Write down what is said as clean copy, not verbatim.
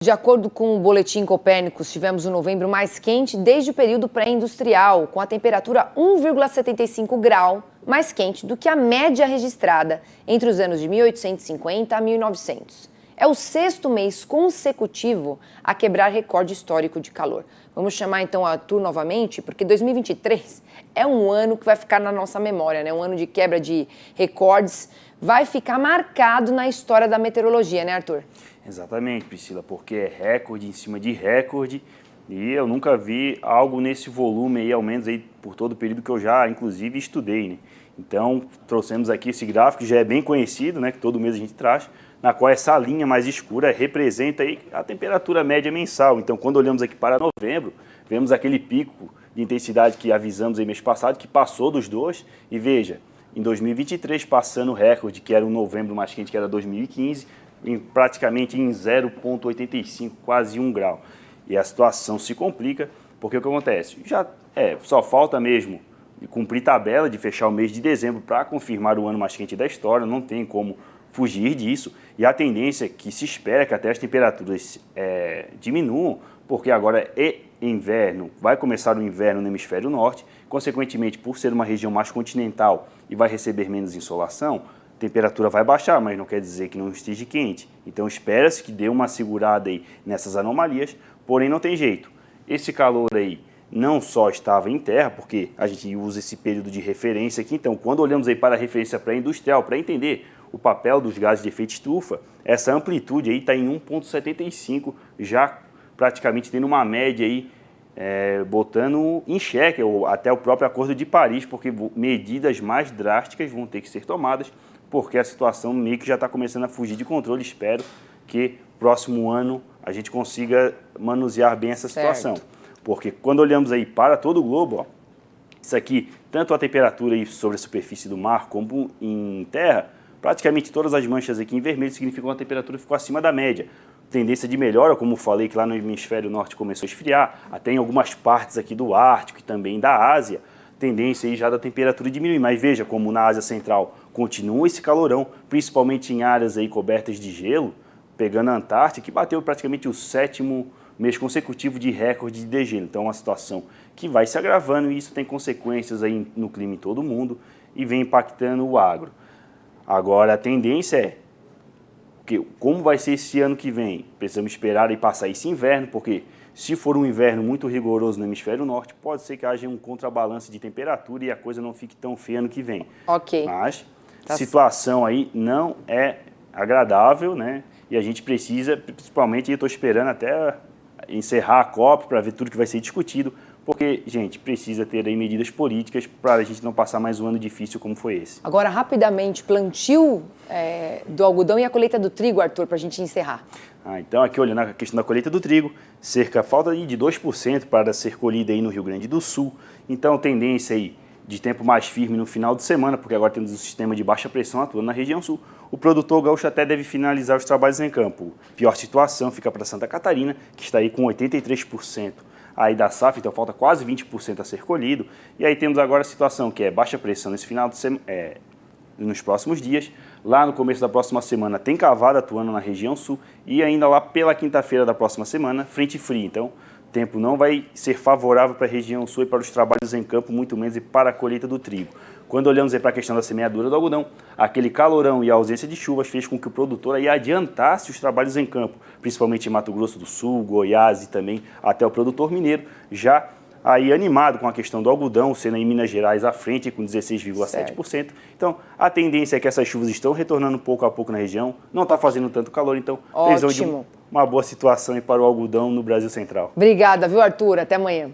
De acordo com o Boletim Copérnicos, tivemos um novembro mais quente desde o período pré-industrial, com a temperatura 1,75 grau mais quente do que a média registrada entre os anos de 1850 a 1900. É o sexto mês consecutivo a quebrar recorde histórico de calor. Vamos chamar então a Arthur novamente, porque 2023 é um ano que vai ficar na nossa memória, né? Um ano de quebra de recordes, vai ficar marcado na história da meteorologia, né, Arthur? Exatamente, Priscila, porque é recorde em cima de recorde e eu nunca vi algo nesse volume aí, ao menos aí por todo o período que eu já, inclusive, estudei, né? Então, trouxemos aqui esse gráfico, que já é bem conhecido, né, que todo mês a gente traz, na qual essa linha mais escura representa aí a temperatura média mensal. Então, quando olhamos aqui para novembro, vemos aquele pico de intensidade que avisamos aí mês passado, que passou dos 2, e veja, em 2023, passando o recorde, que era o novembro mais quente, que era 2015, praticamente em 0,85, quase 1 grau. E a situação se complica, porque o que acontece? Só falta mesmo cumprir tabela de fechar o mês de dezembro para confirmar o ano mais quente da história, não tem como fugir disso, e a tendência é que se espera que até as temperaturas diminuam, porque agora é inverno, vai começar o inverno no hemisfério norte, consequentemente, por ser uma região mais continental e vai receber menos insolação, a temperatura vai baixar, mas não quer dizer que não esteja quente. Então espera-se que dê uma segurada aí nessas anomalias, porém não tem jeito. Esse calor aí não só estava em terra, porque a gente usa esse período de referência aqui, então quando olhamos aí para a referência pré-industrial, para entender o papel dos gases de efeito estufa, essa amplitude aí está em 1,75, já praticamente tendo uma média aí, botando em xeque ou até o próprio Acordo de Paris, porque medidas mais drásticas vão ter que ser tomadas, porque a situação meio que já está começando a fugir de controle. Espero que próximo ano a gente consiga manusear bem essa situação. Porque quando olhamos aí para todo o globo, ó, isso aqui, tanto a temperatura aí sobre a superfície do mar como em terra, praticamente todas as manchas aqui em vermelho significam que a temperatura ficou acima da média. Tendência de melhora, como falei, que lá no hemisfério norte começou a esfriar, até em algumas partes aqui do Ártico e também da Ásia, tendência aí já da temperatura diminuir, mas veja como na Ásia Central continua esse calorão, principalmente em áreas aí cobertas de gelo, pegando a Antártica, que bateu praticamente o 7º mês consecutivo de recorde de degelo. Então é uma situação que vai se agravando e isso tem consequências aí no clima em todo o mundo e vem impactando o agro. Agora a tendência é que, como vai ser esse ano que vem, precisamos esperar e passar esse inverno, porque se for um inverno muito rigoroso no hemisfério norte, pode ser que haja um contrabalanço de temperatura e a coisa não fique tão feia ano que vem. Ok. Mas a situação aí não é agradável, né? E a gente precisa, principalmente, eu estou esperando até encerrar a COP para ver tudo que vai ser discutido, porque, gente, precisa ter aí medidas políticas para a gente não passar mais um ano difícil como foi esse. Agora, rapidamente, plantio do algodão e a colheita do trigo, Arthur, para a gente encerrar. Então, aqui olhando a questão da colheita do trigo, falta de 2% para ser colhida aí no Rio Grande do Sul. Então, tendência aí de tempo mais firme no final de semana, porque agora temos um sistema de baixa pressão atuando na região sul. O produtor gaúcho até deve finalizar os trabalhos em campo. Pior situação fica para Santa Catarina, que está aí com 83% aí da safra, então falta quase 20% a ser colhido. E aí temos agora a situação que é baixa pressão nesse final de semana, nos próximos dias. Lá no começo da próxima semana tem cavada atuando na região sul e ainda lá pela quinta-feira da próxima semana, frente fria. Então, o tempo não vai ser favorável para a região sul e para os trabalhos em campo, muito menos e para a colheita do trigo. Quando olhamos para a questão da semeadura do algodão, aquele calorão e a ausência de chuvas fez com que o produtor aí adiantasse os trabalhos em campo, principalmente em Mato Grosso do Sul, Goiás e também até o produtor mineiro, já aí animado com a questão do algodão, sendo em Minas Gerais à frente com 16,7%. Então, a tendência é que essas chuvas estão retornando pouco a pouco na região, não está fazendo tanto calor, então precisam de uma boa situação para o algodão no Brasil Central. Obrigada, viu, Arthur? Até amanhã.